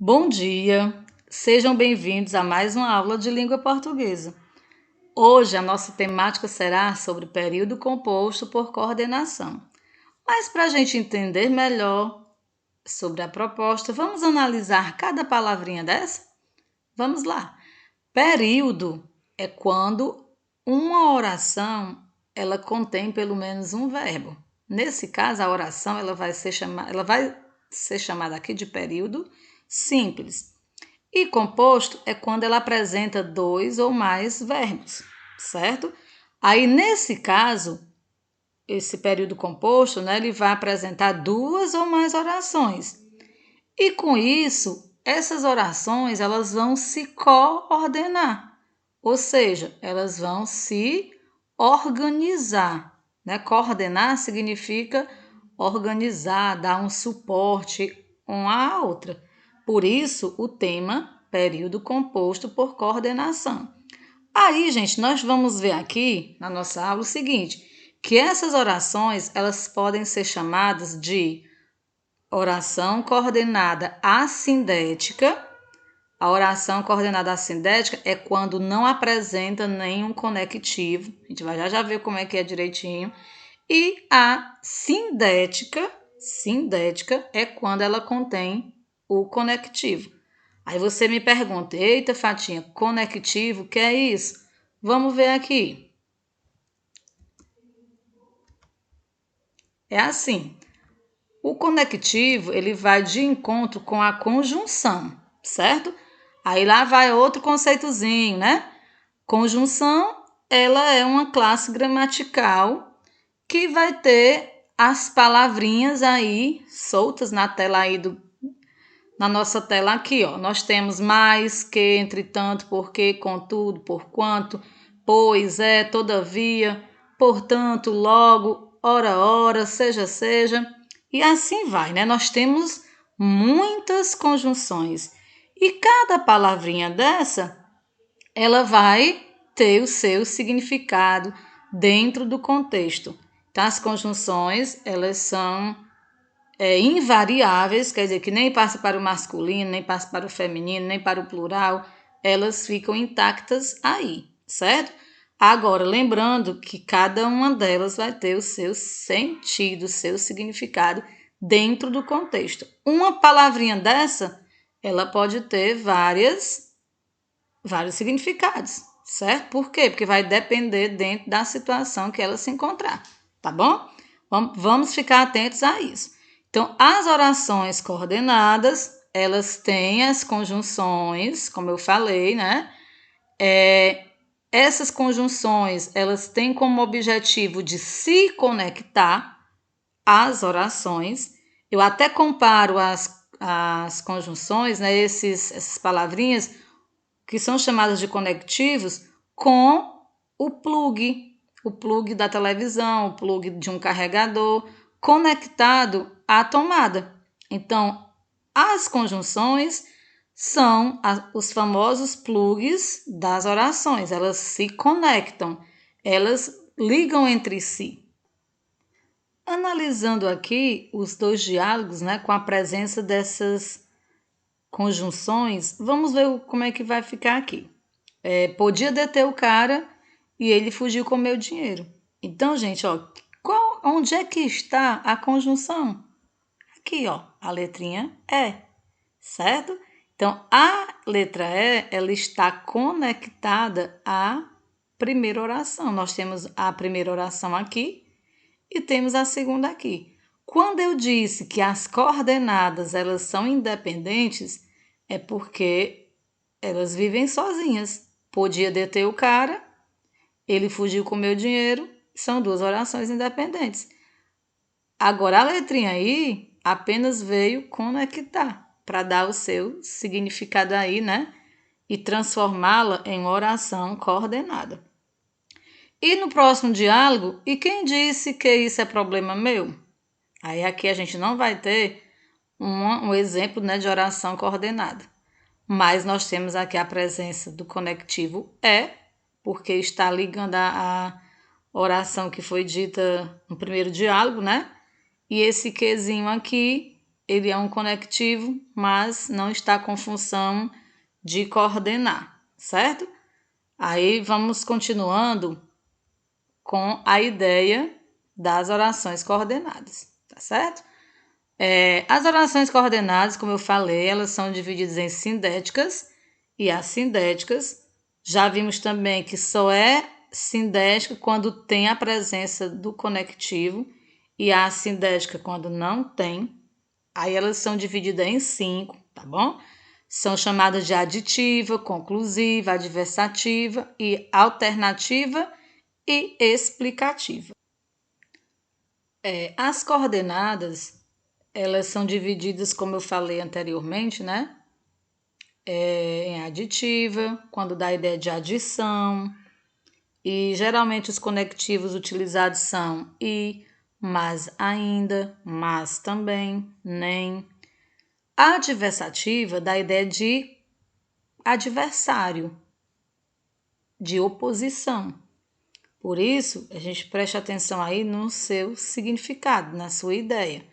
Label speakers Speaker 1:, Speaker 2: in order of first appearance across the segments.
Speaker 1: Bom dia, sejam bem-vindos a mais uma aula de língua portuguesa. Hoje a nossa temática será sobre período composto por coordenação. Mas para a gente entender melhor sobre a proposta, vamos analisar cada palavrinha dessa? Vamos lá. Período é quando uma oração ela contém pelo menos um verbo. Nesse caso, a oração ela vai ser chamada aqui de período simples. E composto é quando ela apresenta dois ou mais verbos, certo? Aí, nesse caso, esse período composto, né, ele vai apresentar duas ou mais orações. E com isso, essas orações elas vão se coordenar, ou seja, elas vão se organizar, né? Coordenar significa organizar, dar um suporte uma à outra. Por isso, o tema período composto por coordenação. Aí, gente, nós vamos ver aqui na nossa aula o seguinte, que essas orações elas podem ser chamadas de oração coordenada assindética. A oração coordenada assindética é quando não apresenta nenhum conectivo. A gente vai já ver como é que é direitinho. E a sindética é quando ela contém o conectivo. Aí você me pergunta, eita, Fatinha, conectivo, o que é isso? Vamos ver aqui. É assim, o conectivo, ele vai de encontro com a conjunção, certo? Aí lá vai outro conceitozinho, né? Conjunção, ela é uma classe gramatical que vai ter as palavrinhas aí soltas na tela aí na nossa tela aqui, ó. Nós temos mais, que, entretanto, porque, contudo, porquanto, pois, é, todavia, portanto, logo, ora, seja. E assim vai, né? Nós temos muitas conjunções. E cada palavrinha dessa, ela vai ter o seu significado dentro do contexto. Tá? As conjunções, elas são invariáveis, quer dizer, que nem passa para o masculino, nem passa para o feminino, nem para o plural, elas ficam intactas aí, certo? Agora, lembrando que cada uma delas vai ter o seu sentido, o seu significado dentro do contexto. Uma palavrinha dessa, ela pode ter vários significados, certo? Por quê? Porque vai depender dentro da situação que ela se encontrar, tá bom? Vamos ficar atentos a isso. Então, as orações coordenadas, elas têm as conjunções, como eu falei, né? Essas conjunções, elas têm como objetivo de se conectar às orações. Eu até comparo as conjunções, né? Essas palavrinhas, que são chamadas de conectivos, com o plug da televisão, o plug de um carregador, conectado à tomada. Então, as conjunções são os famosos plugs das orações, elas se conectam, elas ligam entre si. Analisando aqui os dois diálogos, né, com a presença dessas conjunções, vamos ver como é que vai ficar aqui. Podia deter o cara e ele fugiu com meu dinheiro. Então, gente, ó, onde é que está a conjunção? Aqui, ó, a letrinha E, certo? Então, a letra E, ela está conectada à primeira oração. Nós temos a primeira oração aqui e temos a segunda aqui. Quando eu disse que as coordenadas, elas são independentes, é porque elas vivem sozinhas. Podia deter o cara, ele fugiu com meu dinheiro, são duas orações independentes. Agora, a letrinha I apenas veio conectar, para dar o seu significado aí, né? E transformá-la em uma oração coordenada. E no próximo diálogo, e quem disse que isso é problema meu? Aí aqui a gente não vai ter um exemplo, né, de oração coordenada. Mas nós temos aqui a presença do conectivo porque está ligando a oração que foi dita no primeiro diálogo, né? E esse quezinho aqui ele é um conectivo, mas não está com função de coordenar, certo? Aí vamos continuando com a ideia das orações coordenadas, tá certo? As orações coordenadas, como eu falei, elas são divididas em sindéticas e assindéticas. Já vimos também que só é sindética quando tem a presença do conectivo e a assindética quando não tem. Aí elas são divididas em 5, tá bom? São chamadas de aditiva, conclusiva, adversativa e alternativa e explicativa. As coordenadas, elas são divididas, como eu falei anteriormente, né? Em aditiva, quando dá a ideia de adição. E geralmente os conectivos utilizados são e, mas ainda, mas também, nem. A adversativa dá a ideia de adversário, de oposição. Por isso, a gente preste atenção aí no seu significado, na sua ideia.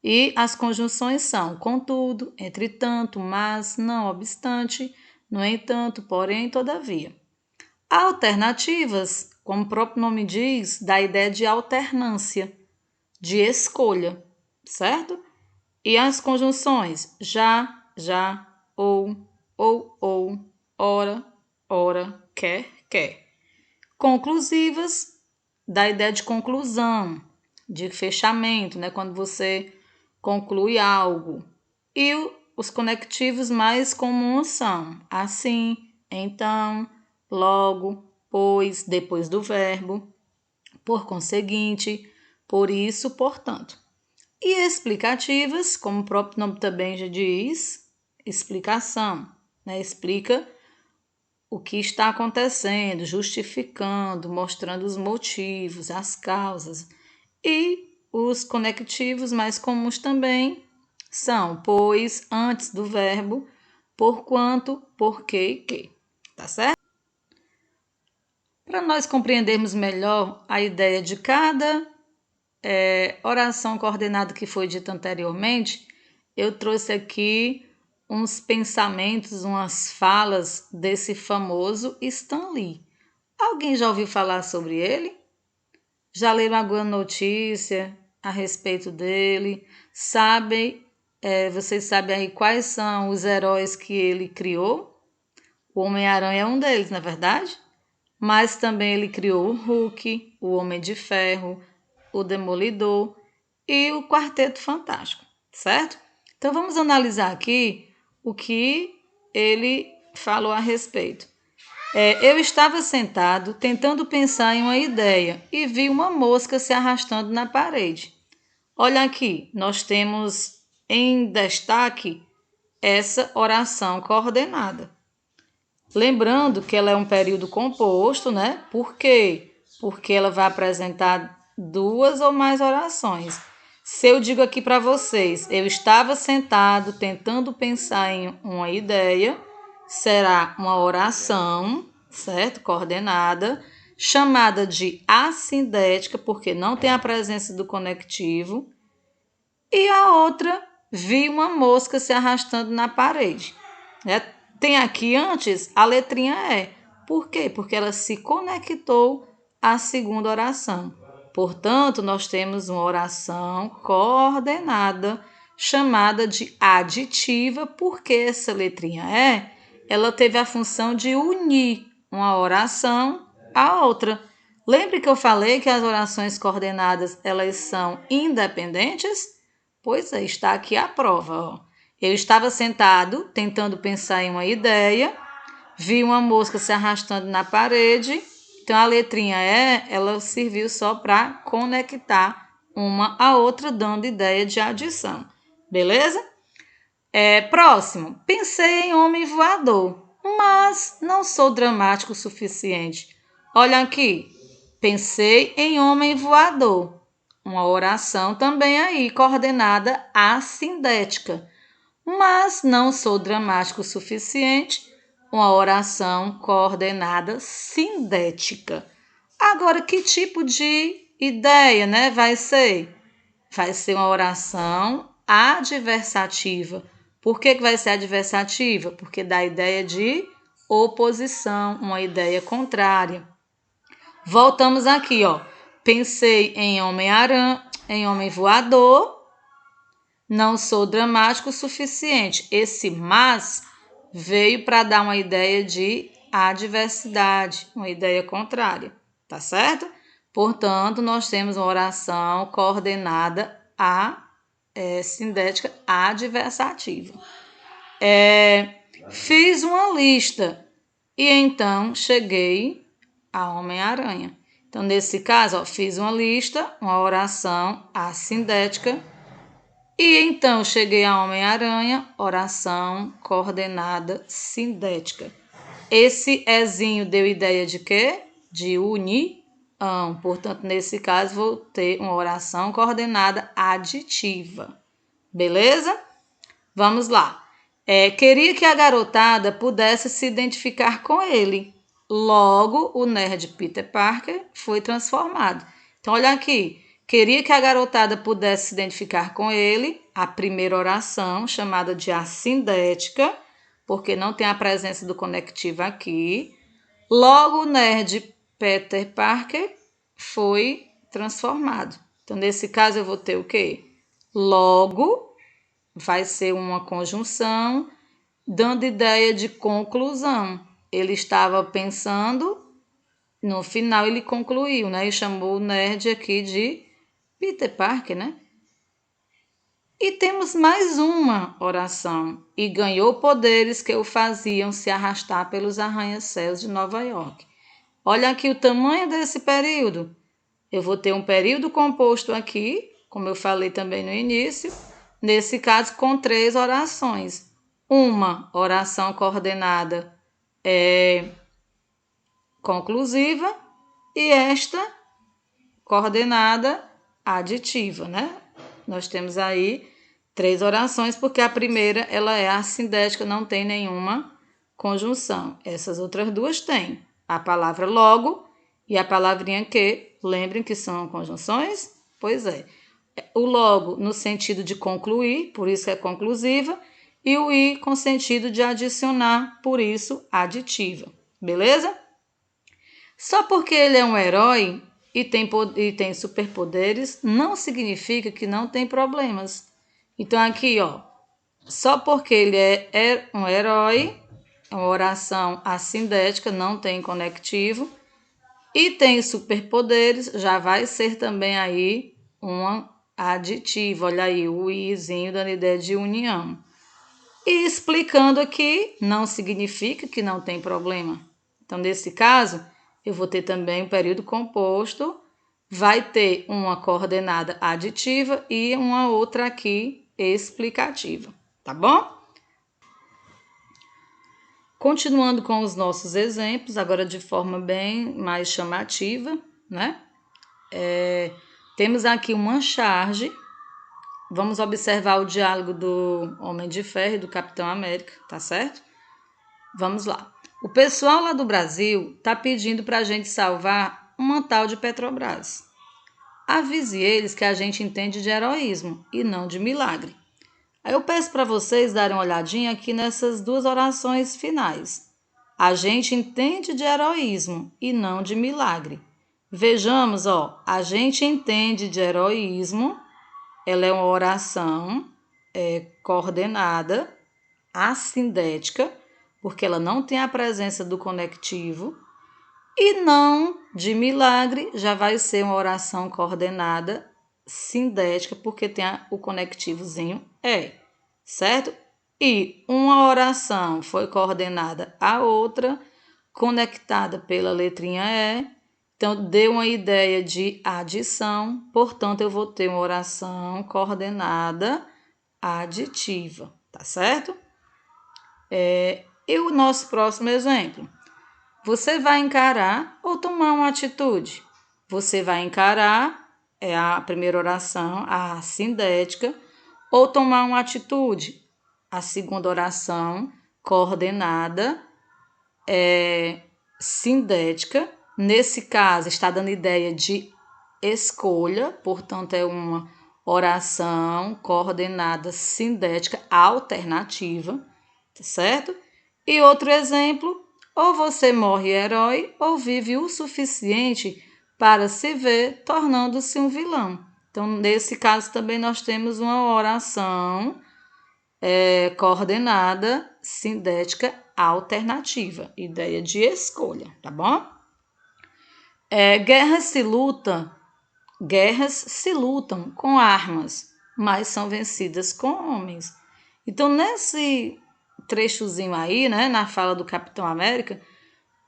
Speaker 1: E as conjunções são contudo, entretanto, mas, não obstante, no entanto, porém, todavia. Alternativas, como o próprio nome diz, dá a ideia de alternância, de escolha, certo? E as conjunções já, ou, ora, quer. Conclusivas, dá a ideia de conclusão, de fechamento, né? Quando você conclui algo. E os conectivos mais comuns são assim, então, logo, pois, depois do verbo, por conseguinte, por isso, portanto. E explicativas, como o próprio nome também já diz, explicação, né? Explica o que está acontecendo, justificando, mostrando os motivos, as causas. E os conectivos mais comuns também são pois, antes do verbo, porquanto, porque e que. Tá certo? Para nós compreendermos melhor a ideia de cada oração coordenada que foi dita anteriormente, eu trouxe aqui uns pensamentos, umas falas desse famoso Stan Lee. Alguém já ouviu falar sobre ele? Já leram alguma notícia a respeito dele? Vocês sabem aí quais são os heróis que ele criou? O Homem-Aranha é um deles, não é verdade? Mas também ele criou o Hulk, o Homem de Ferro, o Demolidor e o Quarteto Fantástico, certo? Então vamos analisar aqui o que ele falou a respeito. Eu estava sentado tentando pensar em uma ideia e vi uma mosca se arrastando na parede. Olha aqui, nós temos em destaque essa oração coordenada. Lembrando que ela é um período composto, né? Por quê? Porque ela vai apresentar duas ou mais orações. Se eu digo aqui para vocês, eu estava sentado tentando pensar em uma ideia, será uma oração, certo? Coordenada, chamada de assindética, porque não tem a presença do conectivo, e a outra, vi uma mosca se arrastando na parede. Tem aqui antes a letrinha E. Por quê? Porque ela se conectou à segunda oração. Portanto, nós temos uma oração coordenada chamada de aditiva, porque essa letrinha E, ela teve a função de unir uma oração à outra. Lembre que eu falei que as orações coordenadas, elas são independentes? Pois é, está aqui a prova, ó. Eu estava sentado, tentando pensar em uma ideia, vi uma mosca se arrastando na parede, então a letrinha E, ela serviu só para conectar uma à outra, dando ideia de adição. Beleza? Próximo. Pensei em homem voador, mas não sou dramático o suficiente. Olha aqui. Pensei em homem voador. Uma oração também aí, coordenada assindética. Mas não sou dramático o suficiente. Uma oração coordenada sindética. Agora, que tipo de ideia, né, vai ser? Vai ser uma oração adversativa. Por que vai ser adversativa? Porque dá a ideia de oposição, uma ideia contrária. Voltamos aqui, ó. Pensei em Homem-Aranha, em Homem Voador. Não sou dramático o suficiente. Esse mas veio para dar uma ideia de adversidade, uma ideia contrária, tá certo? Portanto, nós temos uma oração coordenada sindética adversativa. Fiz uma lista e então cheguei a Homem-Aranha. Então, nesse caso, ó, fiz uma lista, uma oração assindética. E então cheguei a Homem-Aranha, oração coordenada sindética. Esse ezinho deu ideia de quê? De união. Portanto, nesse caso, vou ter uma oração coordenada aditiva. Beleza? Vamos lá. Queria que a garotada pudesse se identificar com ele. Logo, o nerd Peter Parker foi transformado. Então, olha aqui. Queria que a garotada pudesse se identificar com ele. A primeira oração, chamada de assindética, porque não tem a presença do conectivo aqui. Logo, o nerd Peter Parker foi transformado. Então, nesse caso, eu vou ter o quê? Logo, vai ser uma conjunção, dando ideia de conclusão. Ele estava pensando, no final ele concluiu, né? E chamou o nerd aqui de Peter Parker, né? E temos mais uma oração. E ganhou poderes que o faziam se arrastar pelos arranha-céus de Nova York. Olha aqui o tamanho desse período. Eu vou ter um período composto aqui, como eu falei também no início, nesse caso com 3 orações. Uma oração coordenada conclusiva e esta coordenada aditiva, né? Nós temos aí 3 orações, porque a primeira ela é assindética, não tem nenhuma conjunção. Essas outras 2 têm a palavra logo e a palavrinha que. Lembrem que são conjunções? Pois é. O logo no sentido de concluir, por isso é conclusiva, e o i com sentido de adicionar, por isso aditiva. Beleza? Só porque ele é um herói e tem superpoderes, não significa que não tem problemas. Então, aqui, ó, só porque ele é um herói, é uma oração assindética, não tem conectivo, e tem superpoderes, já vai ser também aí uma aditiva. Olha aí, o izinho dando ideia de união. E explicando aqui, não significa que não tem problema. Então, nesse caso, eu vou ter também um período composto, vai ter uma coordenada aditiva e uma outra aqui explicativa, tá bom? Continuando com os nossos exemplos, agora de forma bem mais chamativa, né? Temos aqui uma charge. Vamos observar o diálogo do Homem de Ferro e do Capitão América, tá certo? Vamos lá. O pessoal lá do Brasil tá pedindo para a gente salvar uma tal de Petrobras. Avise eles que a gente entende de heroísmo e não de milagre. Aí eu peço para vocês darem uma olhadinha aqui nessas 2 orações finais. A gente entende de heroísmo e não de milagre. Vejamos, ó, a gente entende de heroísmo, ela é uma oração coordenada, assindética, porque ela não tem a presença do conectivo, e não de milagre, já vai ser uma oração coordenada sindética, porque tem o conectivozinho certo? E uma oração foi coordenada à outra, conectada pela letrinha então deu uma ideia de adição, portanto eu vou ter uma oração coordenada aditiva, tá certo? E o nosso próximo exemplo. Você vai encarar ou tomar uma atitude? Você vai encarar, é a primeira oração, a sindética, ou tomar uma atitude, a segunda oração, coordenada, sindética. Nesse caso, está dando ideia de escolha, portanto, é uma oração coordenada sindética alternativa, tá certo? E outro exemplo, ou você morre herói ou vive o suficiente para se ver tornando-se um vilão. Então, nesse caso também nós temos uma oração coordenada sindética alternativa, ideia de escolha, tá bom? Guerras se lutam com armas, mas são vencidas com homens. Então, nesse trechozinho aí, né, na fala do Capitão América,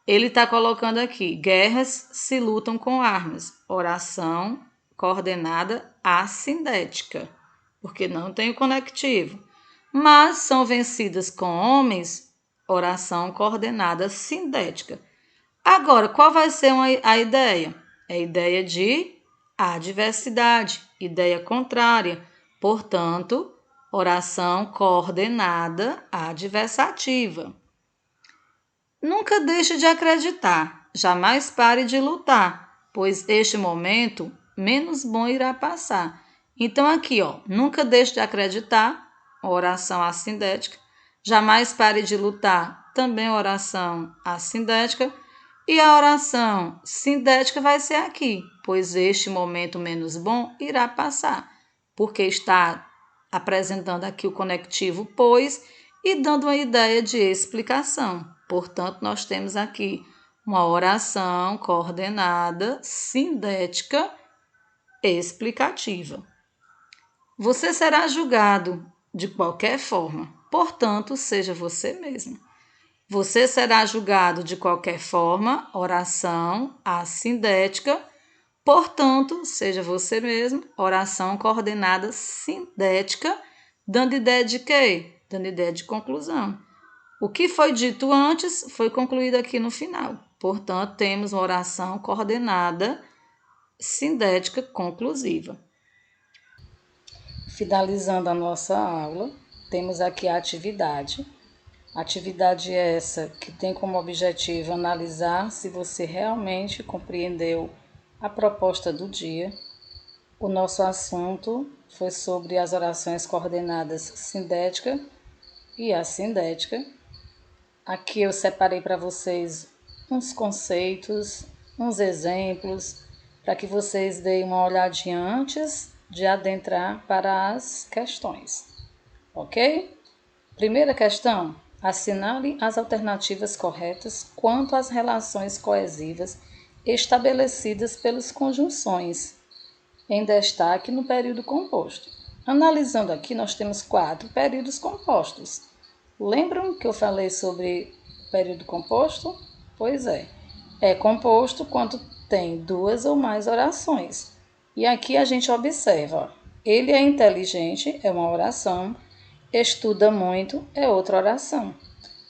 Speaker 1: ele está colocando aqui: guerras se lutam com armas, oração coordenada assindética, porque não tem o conectivo. Mas são vencidas com homens, oração coordenada sindética. Agora, qual vai ser a ideia? É a ideia de adversidade, ideia contrária. Portanto, oração coordenada adversativa. Nunca deixe de acreditar, jamais pare de lutar, pois este momento menos bom irá passar. Então aqui, ó, nunca deixe de acreditar, oração assindética, jamais pare de lutar, também oração assindética, e a oração sindética vai ser aqui, pois este momento menos bom irá passar, porque está apresentando aqui o conectivo pois e dando uma ideia de explicação. Portanto, nós temos aqui uma oração coordenada sindética explicativa. Você será julgado de qualquer forma, portanto, seja você mesmo. Você será julgado de qualquer forma, oração assindética, portanto, seja você mesmo, oração coordenada sindética, dando ideia de quê? Dando ideia de conclusão. O que foi dito antes foi concluído aqui no final. Portanto, temos uma oração coordenada sindética conclusiva. Finalizando a nossa aula, temos aqui a atividade. Atividade essa que tem como objetivo analisar se você realmente compreendeu a proposta do dia. O nosso assunto foi sobre as orações coordenadas sindética e assindética. Aqui eu separei para vocês uns conceitos, uns exemplos, para que vocês deem uma olhadinha antes de adentrar para as questões, ok? Primeira questão, assinale as alternativas corretas quanto às relações coesivas estabelecidas pelas conjunções, em destaque no período composto. Analisando aqui, nós temos 4 períodos compostos. Lembram que eu falei sobre o período composto? Pois é composto quando tem 2 ou mais orações. E aqui a gente observa, ele é inteligente, é uma oração, estuda muito, é outra oração.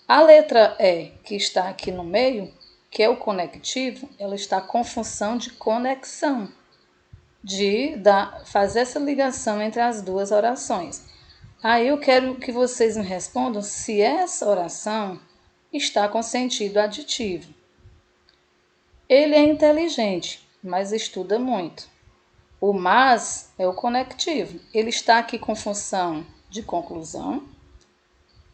Speaker 1: A letra E, que está aqui no meio, que é o conectivo, ela está com função de conexão, de fazer essa ligação entre as duas orações. Aí eu quero que vocês me respondam se essa oração está com sentido aditivo. Ele é inteligente, mas estuda muito. O mas é o conectivo. Ele está aqui com função de conclusão.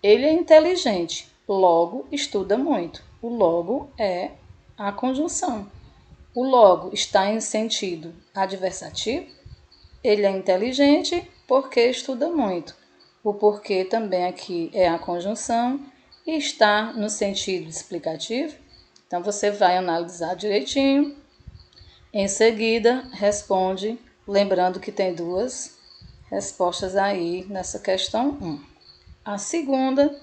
Speaker 1: Ele é inteligente, logo estuda muito. O logo é a conjunção. O logo está em sentido adversativo. Ele é inteligente porque estuda muito. O porquê também aqui é a conjunção e está no sentido explicativo. Então, você vai analisar direitinho. Em seguida, responde, lembrando que tem 2 respostas aí nessa questão 1. A segunda,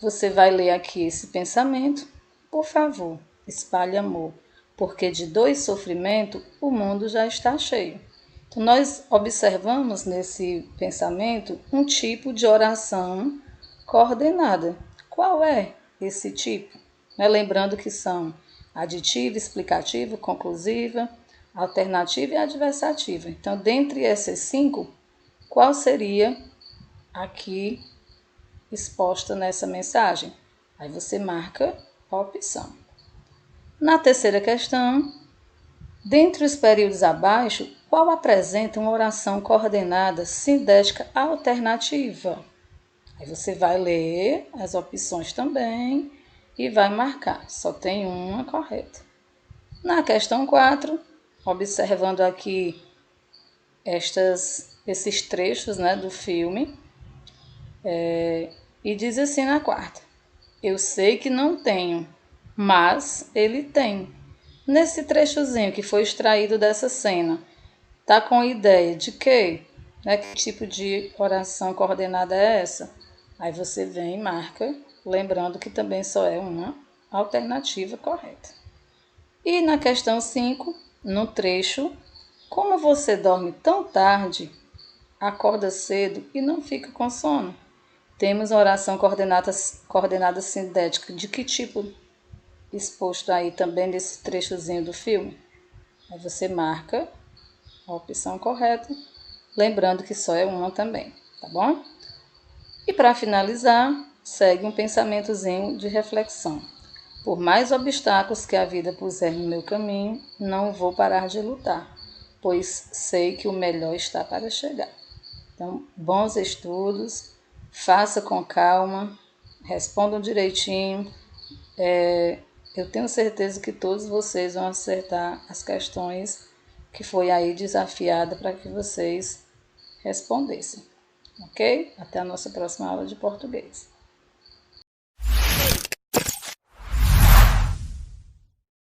Speaker 1: você vai ler aqui esse pensamento. Por favor, espalhe amor, porque de dor e sofrimento o mundo já está cheio. Então, nós observamos nesse pensamento um tipo de oração coordenada. Qual é esse tipo? Lembrando que são aditiva, explicativa, conclusiva, alternativa e adversativa. Então, dentre essas 5, qual seria aqui exposta nessa mensagem? Aí você marca a opção. Na terceira questão, dentre os períodos abaixo, qual apresenta uma oração coordenada sindética alternativa. Aí você vai ler as opções também e vai marcar. Só tem uma correta. Na questão 4, observando aqui esses trechos, né, do filme, e diz assim na quarta: eu sei que não tenho, mas ele tem. Nesse trechozinho que foi extraído dessa cena, tá com ideia de quê? Né, que tipo de oração coordenada é essa? Aí você vem e marca, lembrando que também só é uma alternativa correta. E na questão 5, no trecho, como você dorme tão tarde, acorda cedo e não fica com sono? Temos uma oração coordenada sindética de que tipo exposto aí também nesse trechozinho do filme? Aí você marca a opção correta, lembrando que só é uma também, tá bom? E para finalizar, segue um pensamentozinho de reflexão. Por mais obstáculos que a vida puser no meu caminho, não vou parar de lutar, pois sei que o melhor está para chegar. Então, bons estudos, faça com calma, respondam direitinho. Eu tenho certeza que todos vocês vão acertar as questões que foi aí desafiada para que vocês respondessem. Ok? Até a nossa próxima aula de português.